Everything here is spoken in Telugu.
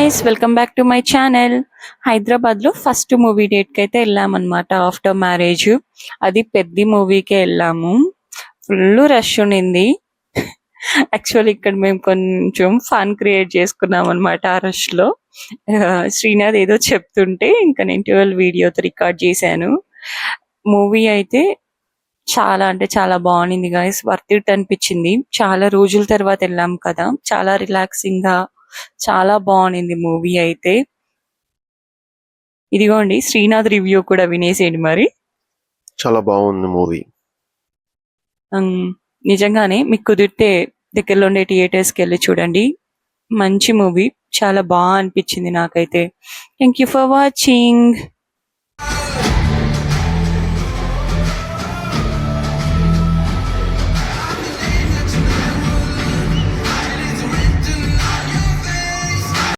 Guys, welcome back to my channel. హైదరాబాద్లో ఫస్ట్ మూవీ డేట్కి అయితే వెళ్ళామన్నమాట ఆఫ్టర్ మ్యారేజ్. అది పెద్ద మూవీకే వెళ్ళాము. ఫుల్ రష్ ఉండింది. యాక్చువల్లీ ఇక్కడ మేము కొంచెం ఫన్ క్రియేట్ చేసుకున్నాం అనమాట ఆ రష్లో. శ్రీనాథ్ ఏదో చెప్తుంటే ఇంకా నేను 12 వీడియోతో రికార్డ్ చేశాను. మూవీ అయితే చాలా అంటే చాలా బాగుంది గైస్. వర్త్ ఇట్ అనిపించింది. చాలా రోజుల తర్వాత వెళ్ళాం కదా, చాలా రిలాక్సింగ్ గా చాలా బాగుంది మూవీ అయితే. ఇదిగోండి శ్రీనాథ్ రివ్యూ కూడా వినేసేయండి మరి. చాలా బాగుంది మూవీ. నిజంగానే మీకు కుదిరితే దగ్గరలో ఉండే థియేటర్స్కి వెళ్ళి చూడండి. మంచి మూవీ, చాలా బాగా అనిపించింది నాకైతే. Thank you for watching.